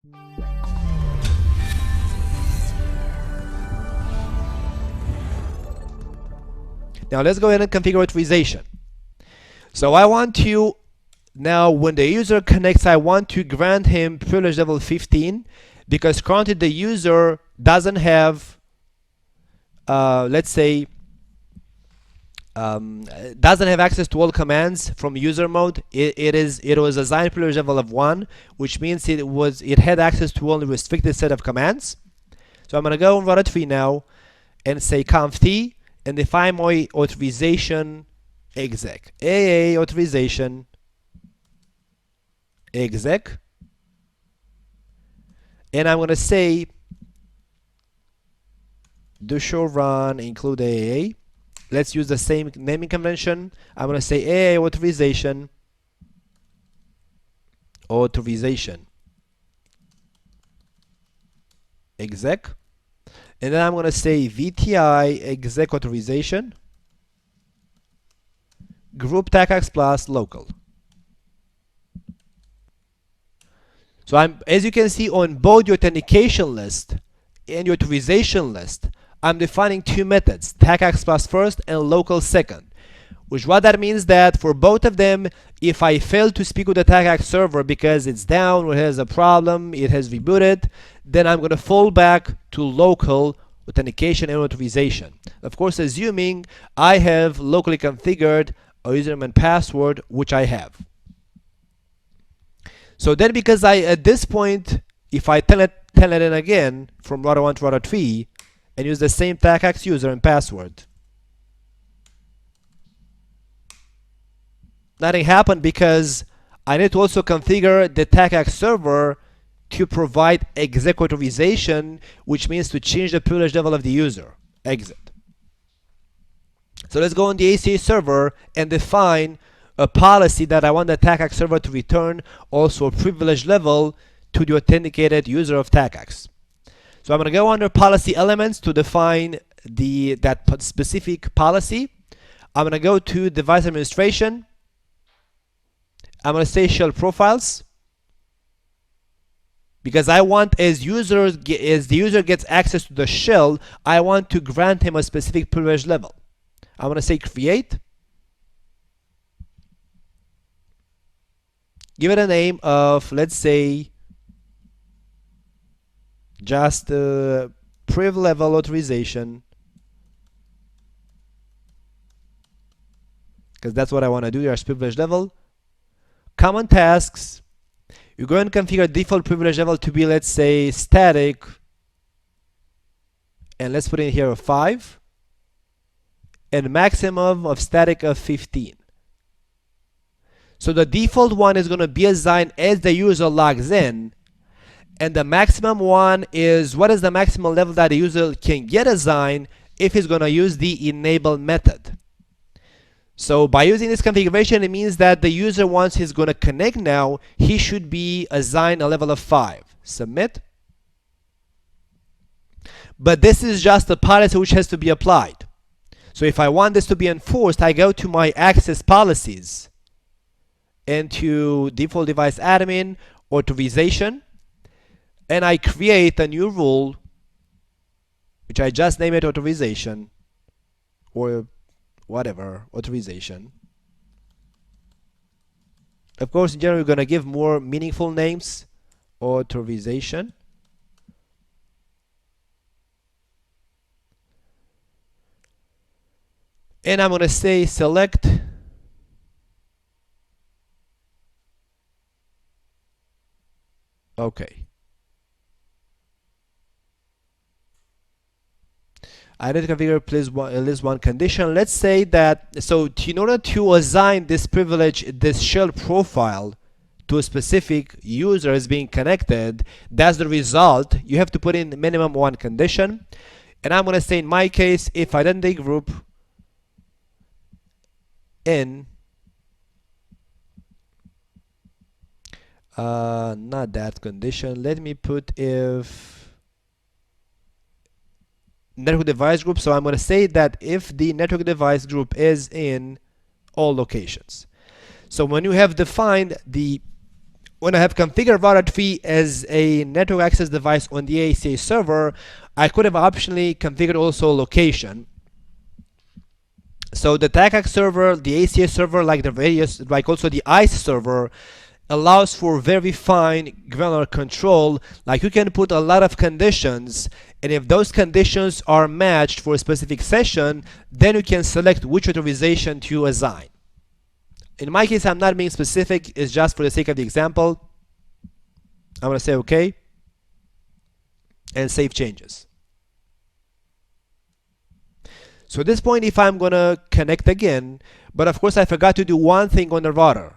Now let's go ahead and configure authorization. So I want to, now when the user connects, I want to grant him privilege level 15 because currently the user doesn't have, let's say, doesn't have access to all commands from user mode. It was assigned privilege level of 1, which means it had access to only restricted set of commands. So I'm gonna go on router tree now and say conf-t and define my authorization exec. AA authorization exec, and I'm gonna say do show run include AAA. Let's use the same naming convention. I'm gonna say AA authorization exec, and then I'm gonna say VTI exec authorization group TACACS plus local. So as you can see on both your authentication list and your authorization list, I'm defining two methods, TACACS plus first and local second. Which what that means that for both of them, if I fail to speak with the TACACS server because it's down or has a problem, it has rebooted, then I'm gonna fall back to local authentication and authorization. Of course, assuming I have locally configured a username and password, which I have. So then because at this point, if I tell it in again from router 1 to router 3 and use the same TACACS user and password, nothing happened because I need to also configure the TACACS server to provide exec authorization, which means to change the privilege level of the user, exit. So let's go on the ACA server and define a policy that I want the TACACS server to return also a privilege level to the authenticated user of TACACS. So I'm going to go under policy elements to define that specific policy. I'm going to go to device administration. I'm going to say shell profiles because I want as the user gets access to the shell, I want to grant him a specific privilege level. I'm going to say create. Give it a name of, let's say, just priv level authorization, because that's what I want to do. Here's privilege level. Common tasks. You're going to configure default privilege level to be, let's say, static, and let's put in here a 5, and maximum of static of 15. So the default one is going to be assigned as the user logs in, and the maximum one is what is the maximum level that the user can get assigned if he's going to use the enable method. So by using this configuration, it means that the user, once he's going to connect now, he should be assigned a level of 5. Submit. But this is just a policy which has to be applied. So if I want this to be enforced, I go to my access policies and to default device admin, authorization, and I create a new rule, which I just name it authorization, or whatever, authorization. Of course, in general, we're going to give more meaningful names, authorization. And I'm going to say select okay. I need to configure at least one condition. Let's say that, so in order to assign this privilege, this shell profile to a specific user as being connected, that's the result. You have to put in minimum one condition. And I'm going to say in my case, if identity group in not that condition, let me put if network device group. So I'm going to say that if the network device group is in all locations. So when you have defined the when I have configured router 3 as a network access device on the ACA server, I could have optionally configured also location. So the TACAC server, the ACA server, like the various, like also the ICE server, allows for very fine granular control. Like you can put a lot of conditions, and if those conditions are matched for a specific session, then you can select which authorization to assign. In my case, I'm not being specific, it's just for the sake of the example. I'm going to say OK and save changes. So at this point, if I'm going to connect again, but of course I forgot to do one thing on the router.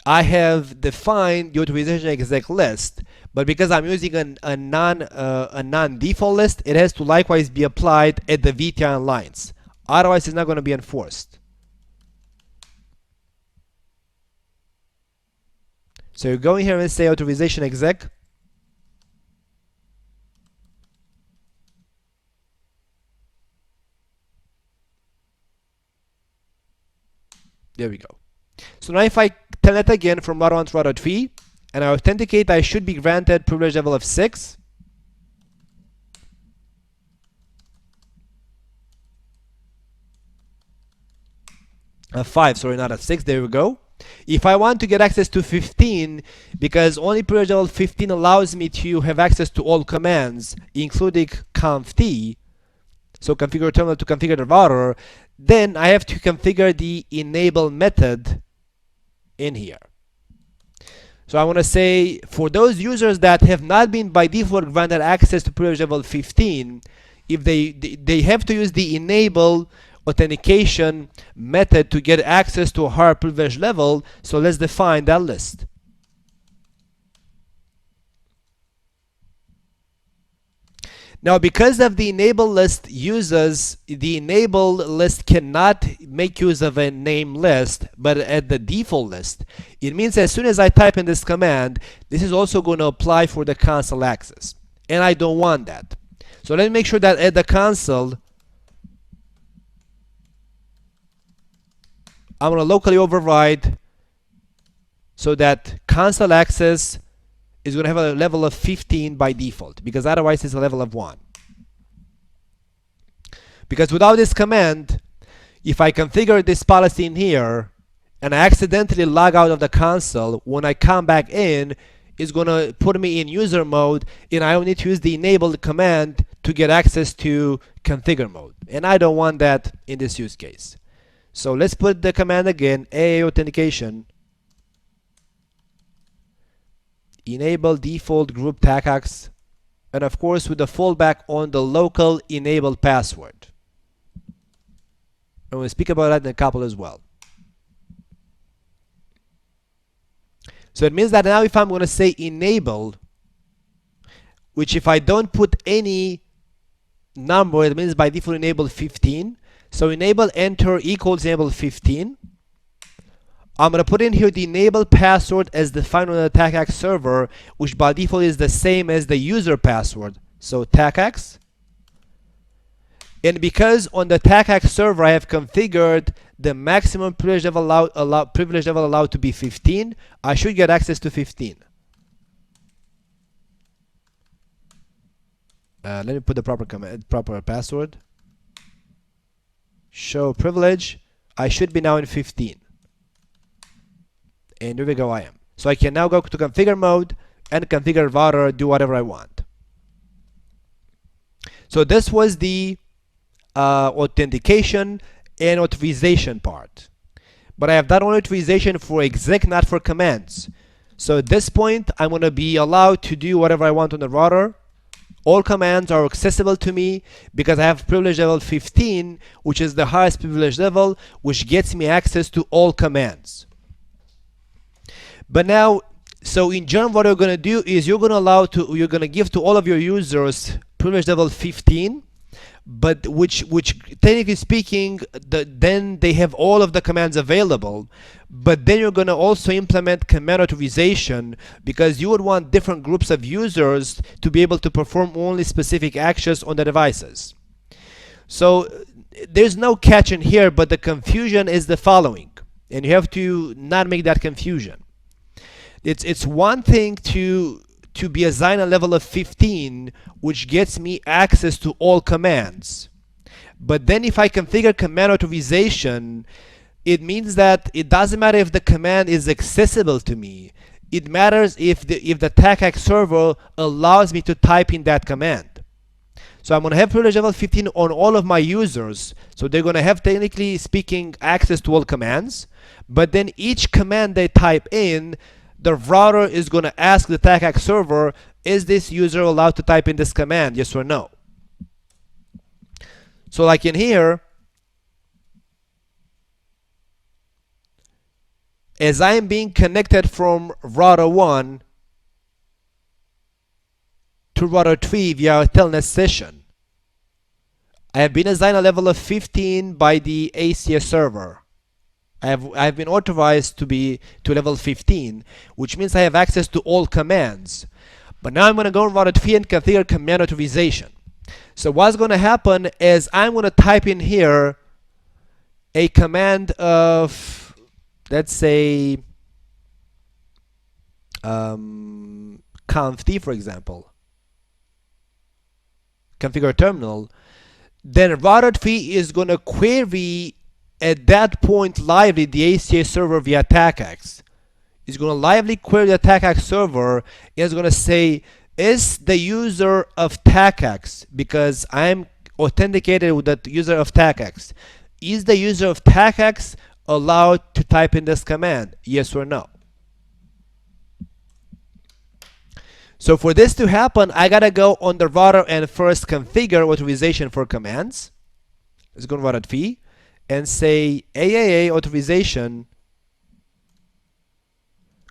I have defined the authorization exec list, but because I'm using a non-default list, it has to likewise be applied at the VTN lines. Otherwise, it's not going to be enforced. So you go in here and say authorization exec. There we go. So now if I telnet again from router 1 to router 3 and I authenticate, I should be granted privilege level of 6. Of 5, sorry, not of 6. There we go. If I want to get access to 15, because only privilege level 15 allows me to have access to all commands, including conft, so configure terminal to configure the router, then I have to configure the enable method in here. So I want to say for those users that have not been by default granted access to privilege level 15, if they have to use the enable authentication method to get access to a higher privilege level. So let's define that list. Now, because of the enable list uses, the enable list cannot make use of a name list, but at the default list. It means as soon as I type in this command, this is also going to apply for the console access. And I don't want that. So let me make sure that at the console, I'm going to locally override so that console access is going to have a level of 15 by default, because otherwise it's a level of 1. Because without this command, if I configure this policy in here and I accidentally log out of the console, when I come back in, it's going to put me in user mode, and I will need to use the enable command to get access to configure mode. And I don't want that in this use case. So let's put the command again, AAA authentication, enable default group TACACS, and of course with the fallback on the local enable password. And we'll speak about that in a couple as well. So it means that now if I'm going to say enable, which if I don't put any number, it means by default enable 15. So enable enter equals enable 15. I'm going to put in here the enable password as defined on the TACACS server, which by default is the same as the user password. So TACACS. And because on the TACACS server I have configured the maximum privilege level allowed to be 15, I should get access to 15. Let me put the proper password. Show privilege. I should be now in 15. And here we go, I am. So I can now go to configure mode and configure router, do whatever I want. So this was the authentication and authorization part. But I have done only authorization for exec, not for commands. So at this point, I'm going to be allowed to do whatever I want on the router. All commands are accessible to me because I have privilege level 15, which is the highest privilege level, which gets me access to all commands. But now, so in general, what you're going to do is you're going to give to all of your users privilege level 15, but which technically speaking, then they have all of the commands available. But then you're going to also implement command authorization, because you would want different groups of users to be able to perform only specific actions on the devices. So there's no catch in here, but the confusion is the following, and you have to not make that confusion. It's one thing to be assigned a level of 15, which gets me access to all commands. But then if I configure command authorization, it means that it doesn't matter if the command is accessible to me. It matters if the attack server allows me to type in that command. So I'm going to have privilege level 15 on all of my users. So they're going to have, technically speaking, access to all commands. But then each command they type in, the router is going to ask the attack server, is this user allowed to type in this command, yes or no? So like in here, as I am being connected from router 1 to router 3 via a telnet session, I have been assigned a level of 15 by the ACS server. I've been authorized to level 15, which means I have access to all commands. But now I'm going to go on router 3 and configure command authorization. So what's going to happen is I'm going to type in here a command of, let's say, conft, for example, configure terminal. Then router 3 is going to query at that point lively the ACS server via AttackX. It's going to lively query the AttackX server and it's going to say, is the user of AttackX, because I'm authenticated with the user of AttackX, is the user of AttackX allowed to type in this command, yes or no? So for this to happen, I gotta go on the router and first configure authorization for commands. Let's go to router 3 and say AAA authorization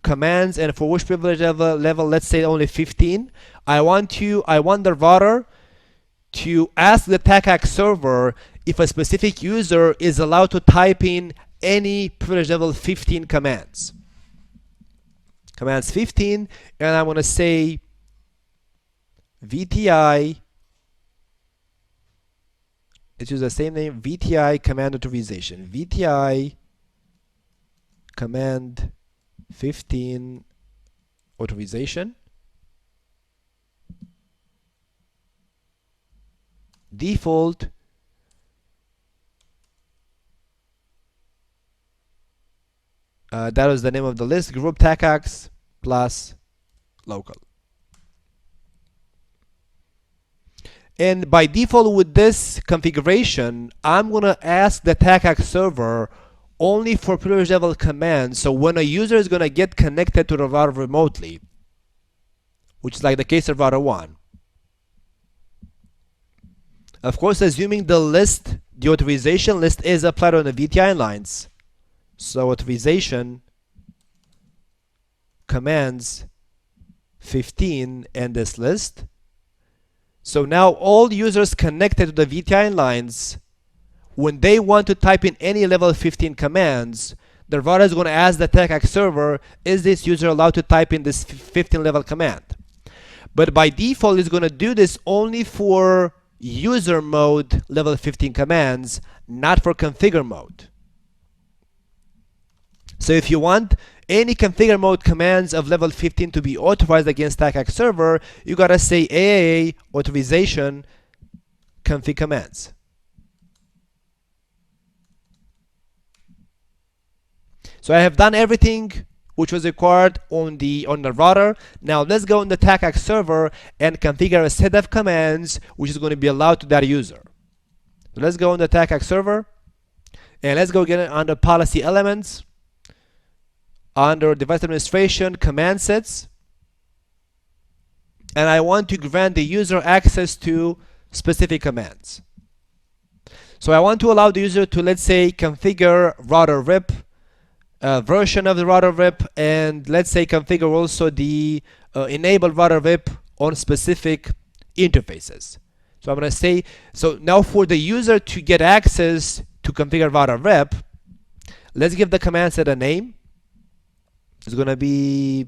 commands, and for which privilege level, let's say only 15. I want the router to ask the attack server if a specific user is allowed to type in any privilege level 15 commands. Commands 15, and I'm going to say VTI, let's use the same name, VTI command authorization. VTI command 15 authorization. Default that was the name of the list, group TACAX plus local. And by default with this configuration, I'm going to ask the TACAX server only for privilege level commands. So when a user is going to get connected to the router remotely, which is like the case of router 1. Of course, assuming the authorization list is applied on the VTI lines. So authorization commands 15 and this list. So now all users connected to the VTI lines, when they want to type in any level 15 commands, the router is going to ask the TACAX server, is this user allowed to type in this 15 level command? But by default, it's going to do this only for user mode level 15 commands, not for configure mode. So if you want any configure mode commands of level 15 to be authorized against TACAX server, you gotta say AAA authorization config commands. So I have done everything which was required on the router. Now let's go on the TACAX server and configure a set of commands which is going to be allowed to that user. So let's go on the TACAX server and let's go get it under policy elements, under device administration, command sets, and I want to grant the user access to specific commands. So I want to allow the user to, let's say, configure router rip, version of the router rip, and let's say configure also the enable router rip on specific interfaces. So I'm going to say, so now for the user to get access to configure router rip, let's give the command set a name. It's going to be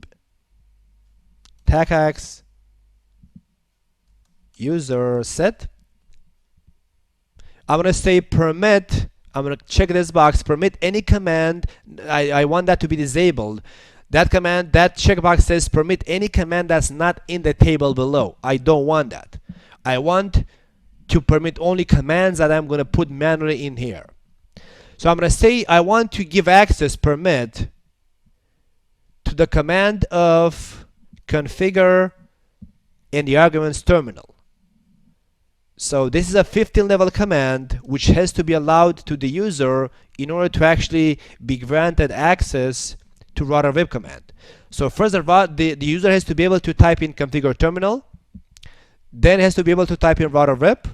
TACAX user set. I'm going to say permit. I'm going to check this box, permit any command. I want that to be disabled, That command, that checkbox says permit any command that's not in the table below. I don't want that. I want to permit only commands that I'm going to put manually in here. So I'm going to say I want to give access permit to the command of configure in the arguments terminal. So this is a 15 level command which has to be allowed to the user in order to actually be granted access to router web command. So first the user has to be able to type in configure terminal, then has to be able to type in router web,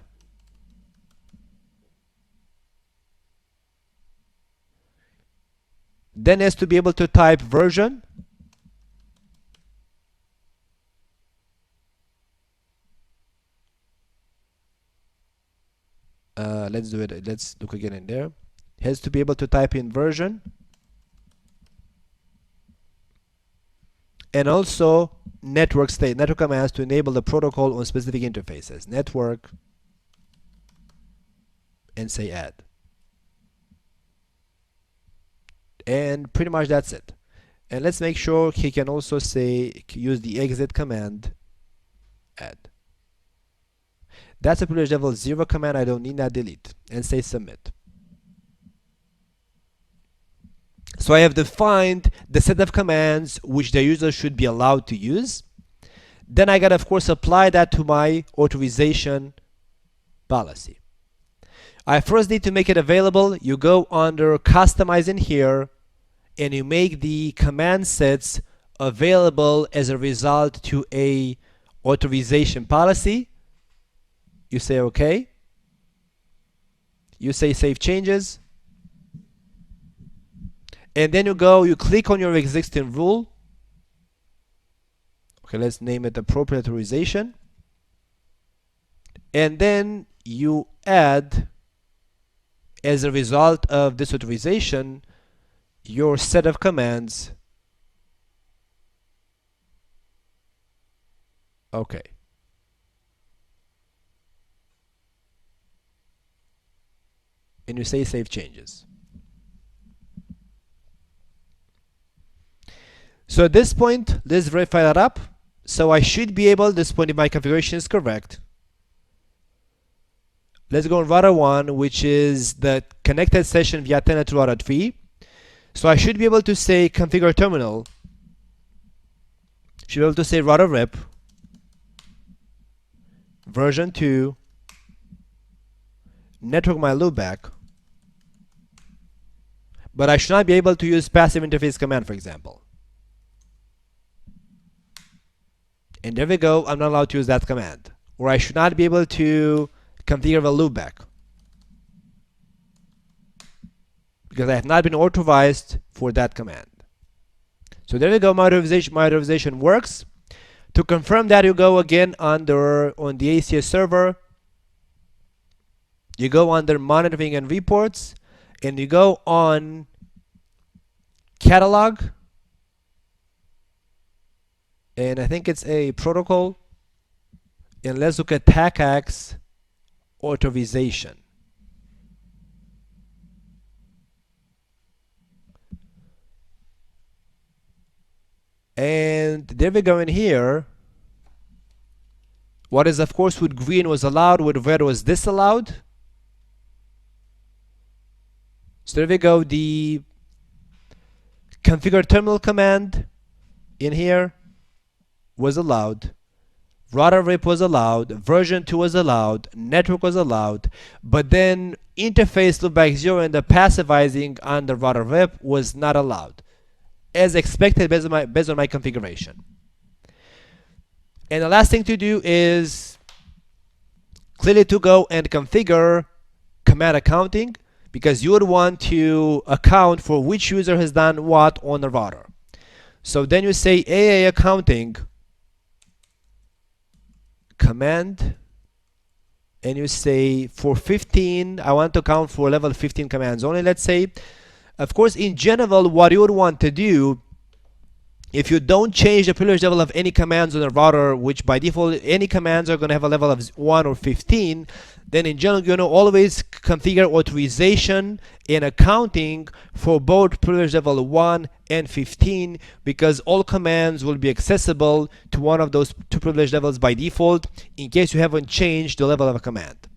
then has to be able to type version, let's do it, let's look again in there, has to be able to type in version, and also network state, network commands to enable the protocol on specific interfaces, network, and say add. And pretty much that's it. And let's make sure he can also say use the exit command, add. That's a privilege level 0 command. I don't need that, delete, and say submit. So I have defined the set of commands which the user should be allowed to use. Then I gotta of course apply that to my authorization policy. I first need to make it available. You go under customize in here and you make the command sets available as a result to a authorization policy. You say OK. You say save changes. And then you click on your existing rule. Okay, let's name it appropriate authorization. And then you add, as a result of this authorization, your set of commands. Okay. And you say save changes. So at this point, let's verify that up. So I should be able, at this point, if my configuration is correct. Let's go on router 1, which is the connected session via telnet to router 3. So I should be able to say configure terminal. Should be able to say router rep, version 2, network my loopback. But I should not be able to use passive interface command, for example. And there we go, I'm not allowed to use that command. Or I should not be able to configure the loopback, because I have not been authorized for that command. So there we go, my authorization works. To confirm that, you go again on the ACS server, you go under monitoring and reports, and you go on catalog, and I think it's a protocol, and let's look at TACACS authorization. And there we go in here. What is of course with green was allowed, with red was disallowed. So there we go, the configure terminal command in here was allowed, router rep was allowed, version 2 was allowed, network was allowed, but then interface loopback 0 and the passivizing on the router rep was not allowed, as expected based on my configuration. And the last thing to do is clearly to go and configure command accounting, because you would want to account for which user has done what on the router. So then you say AAA accounting command, and you say for 15, I want to count for level 15 commands only, let's say. Of course, in general, what you would want to do if you don't change the privilege level of any commands on the router, which by default any commands are going to have a level of 1 or 15, then in general you're going to always configure authorization and accounting for both privilege level 1 and 15, because all commands will be accessible to one of those two privilege levels by default in case you haven't changed the level of a command.